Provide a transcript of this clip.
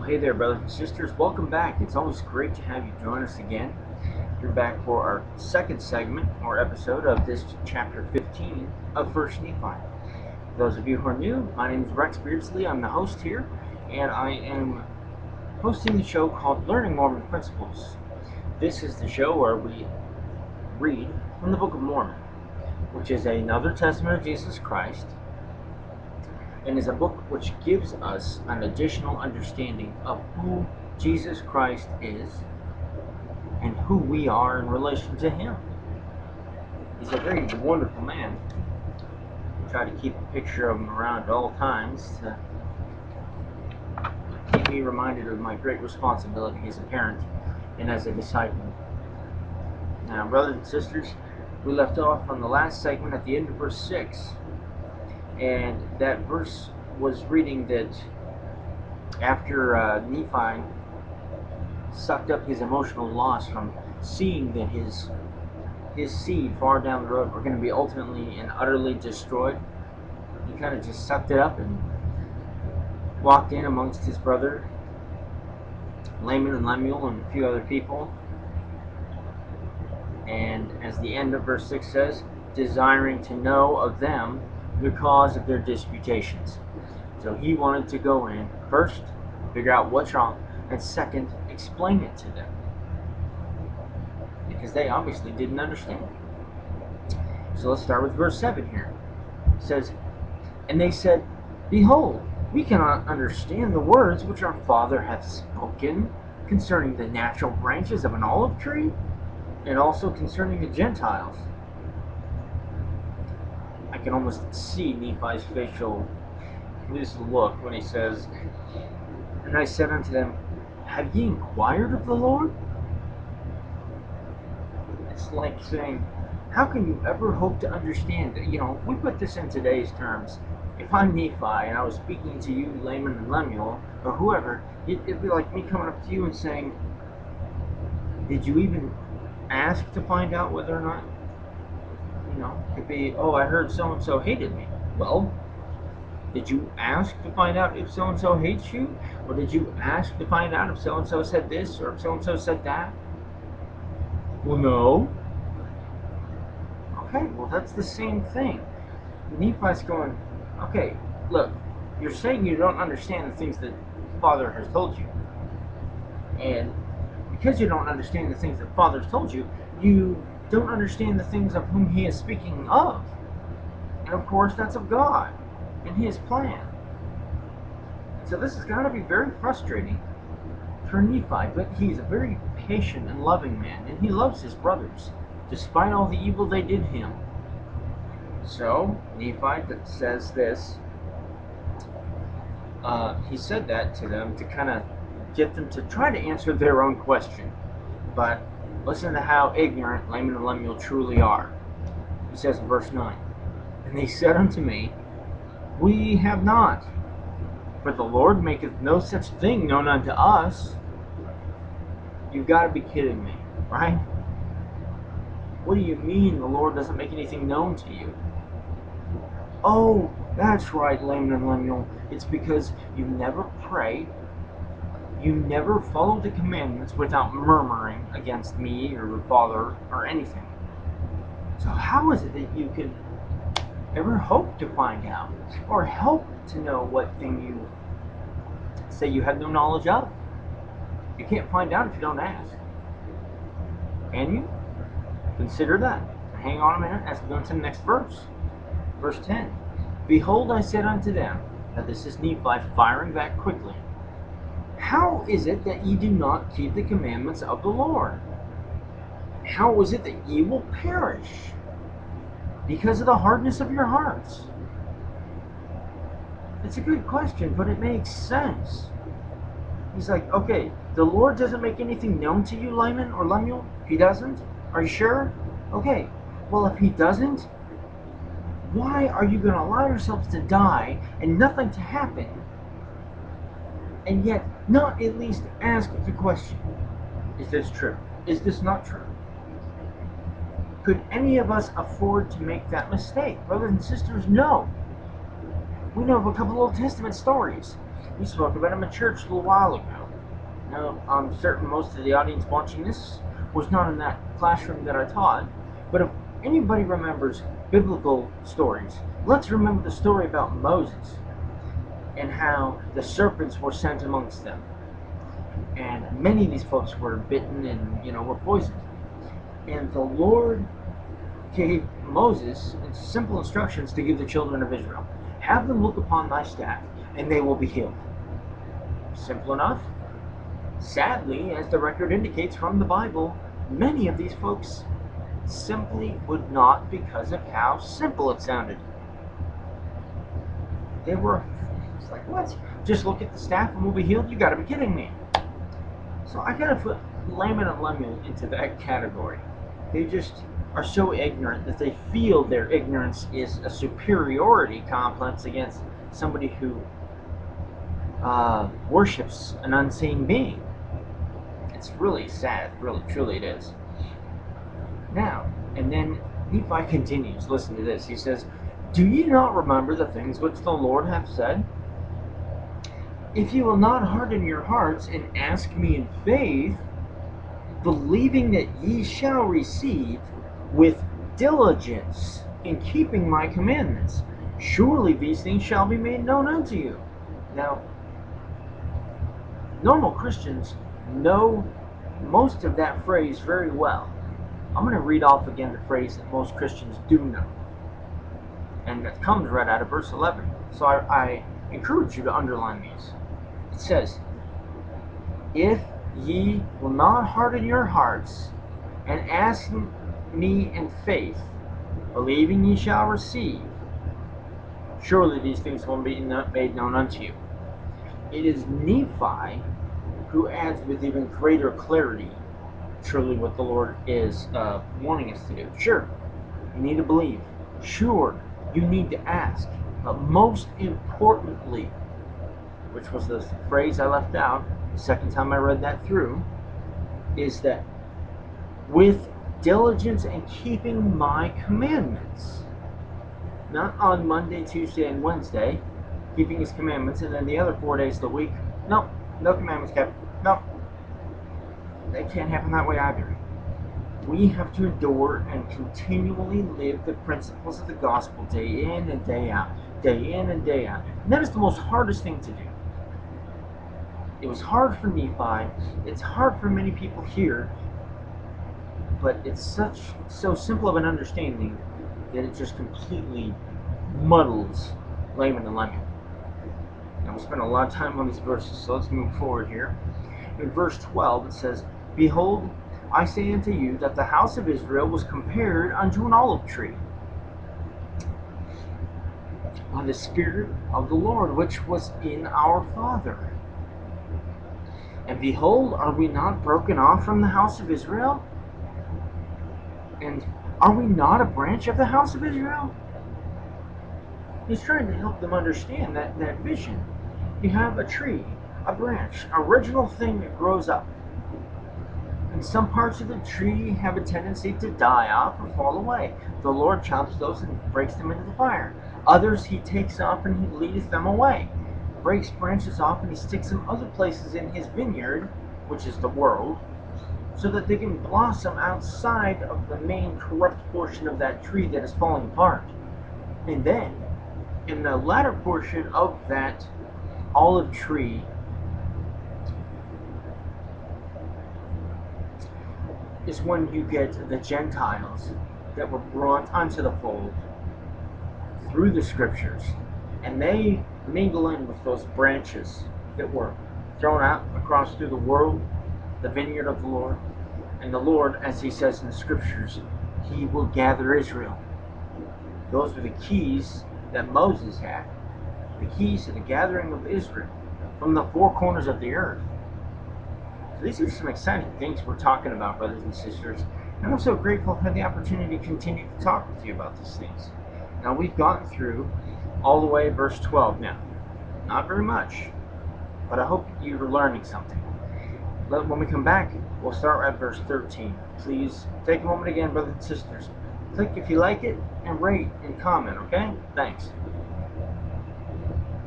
Hey there, brothers and sisters. Welcome back. It's always great to have you join us again. You're back for our second segment or episode of this chapter 15 of 1st Nephi. For those of you who are new, my name is Rex Beardsley. I'm the host here, and I am hosting the show called Learning Mormon Principles. This is the show where we read from the Book of Mormon, which is another testament of Jesus Christ, and is a book which gives us an additional understanding of who Jesus Christ is and who we are in relation to Him. He's a very wonderful man. I try to keep a picture of him around at all times to keep me reminded of my great responsibility as a parent and as a disciple. Now, brothers and sisters, we left off on the last segment at the end of verse 6. And that verse was reading that after Nephi sucked up his emotional loss from seeing that his seed far down the road were going to be ultimately and utterly destroyed, he kind of just sucked it up and walked in amongst his brother Laman and Lemuel and a few other people. And as the end of verse 6 says, desiring to know of them the cause of their disputations. So he wanted to go in first, figure out what's wrong, and second, explain it to them, because they obviously didn't understand. So let's start with verse 7 here. It says, and they said, behold, we cannot understand the words which our father hath spoken concerning the natural branches of an olive tree, and also concerning the Gentiles. I can almost see Nephi's facial look when he says, and I said unto them, have ye inquired of the Lord? It's like saying, how can you ever hope to understand? You know, we put this in today's terms. If I'm Nephi and I was speaking to you, Laman and Lemuel, or whoever, it'd be like me coming up to you and saying, did you even ask to find out whether or not? You know, it could be, oh, I heard so-and-so hated me. Well, did you ask to find out if so-and-so hates you? Or did you ask to find out if so-and-so said this or if so-and-so said that? Well, no. Okay, well, that's the same thing. Nephi's going, okay, look, you're saying you don't understand the things that Father has told you. And because you don't understand the things that Father has told you, you don't understand the things of whom He is speaking of. And of course, that's of God and His plan. So this has got to be very frustrating for Nephi, but he's a very patient and loving man, and he loves his brothers, despite all the evil they did him. So, Nephi says this, he said that to them to kind of get them to try to answer their own question. But listen to how ignorant Laman and Lemuel truly are. He says in verse 9, and they said unto me, we have not, for the Lord maketh no such thing known unto us. You've got to be kidding me, right? What do you mean the Lord doesn't make anything known to you? Oh, that's right, Laman and Lemuel. It's because you never pray, you never follow the commandments without murmuring against me or the Father or anything. So how is it that you could ever hope to find out or help to know what thing you say you have no knowledge of? You can't find out if you don't ask. Can you? Consider that. Hang on a minute as we go into the next verse. Verse 10. Behold, I said unto them, now this is Nephi firing back quickly, how is it that ye do not keep the commandments of the Lord? How is it that ye will perish? Because of the hardness of your hearts. It's a good question, but it makes sense. He's like, okay, the Lord doesn't make anything known to you, Laman or Lemuel? He doesn't? Are you sure? Okay, well, if He doesn't, why are you going to allow yourselves to die and nothing to happen, and yet not at least ask the question, is this true? Is this not true? Could any of us afford to make that mistake? Brothers and sisters, no. We know of a couple Old Testament stories We spoke about him at church a little while ago. Now, I'm certain most of the audience watching this was not in that classroom that I taught, but if anybody remembers biblical stories, let's remember the story about Moses and how the serpents were sent amongst them. And many of these folks were bitten and, were poisoned. And the Lord gave Moses simple instructions to give the children of Israel. Have them look upon thy staff, and they will be healed. Simple enough. Sadly, as the record indicates from the Bible, many of these folks simply would not because of how simple it sounded. They were, it's like, what? Just look at the staff and we'll be healed? You gotta be kidding me. So I gotta put Laman and Lemuel into that category. They just are so ignorant that they feel their ignorance is a superiority complex against somebody who worships an unseen being. It's really sad, really, truly it is. Now, and then Nephi continues, listen to this, he says, do ye not remember the things which the Lord hath said? If ye will not harden your hearts and ask me in faith, believing that ye shall receive with diligence in keeping my commandments, surely these things shall be made known unto you. Now, normal Christians know most of that phrase very well. I'm going to read off again the phrase that most Christians do know. And that comes right out of verse 11. So I encourage you to underline these. It says, if ye will not harden your hearts and ask me in faith, believing ye shall receive, surely these things will be made known unto you. It is Nephi who adds with even greater clarity truly what the Lord is wanting us to do. Sure, you need to believe. Sure, you need to ask. But most importantly, which was the phrase I left out the second time I read that through, is that with diligence and keeping my commandments. Not on Monday, Tuesday, and Wednesday, keeping his commandments, and then the other 4 days of the week, no commandments kept. No, they can't happen that way either. We have to endure and continually live the principles of the gospel day in and day out, day in and day out. And that is the most hardest thing to do. It was hard for Nephi. It's hard for many people here, but it's so simple of an understanding that it just completely muddles Laman and Lemuel. Now we spent a lot of time on these verses, so let's move forward here. In verse 12 it says, behold, I say unto you that the house of Israel was compared unto an olive tree by the Spirit of the Lord, which was in our father. And behold, are we not broken off from the house of Israel? And are we not a branch of the house of Israel? He's trying to help them understand that vision. You have a tree, a branch, original thing that grows up. And some parts of the tree have a tendency to die off or fall away. The Lord chops those and breaks them into the fire. Others he takes up and he leadeth them away. Breaks branches off and he sticks them other places in his vineyard, which is the world, so that they can blossom outside of the main corrupt portion of that tree that is falling apart. And then, in the latter portion of that olive tree, is when you get the Gentiles that were brought onto the fold through the scriptures, and they mingle in with those branches that were thrown out across through the world, the vineyard of the Lord. And the Lord, as he says in the scriptures, he will gather Israel. Those were the keys that Moses had, the keys to the gathering of Israel from the four corners of the earth. So these are some exciting things we're talking about, brothers and sisters. And I'm so grateful to have the opportunity to continue to talk with you about these things. Now, we've gotten through all the way verse 12 now. Not very much, but I hope you're learning something. When we come back, we'll start at verse 13. Please take a moment again, brothers and sisters. Click if you like it, and rate and comment, okay? Thanks.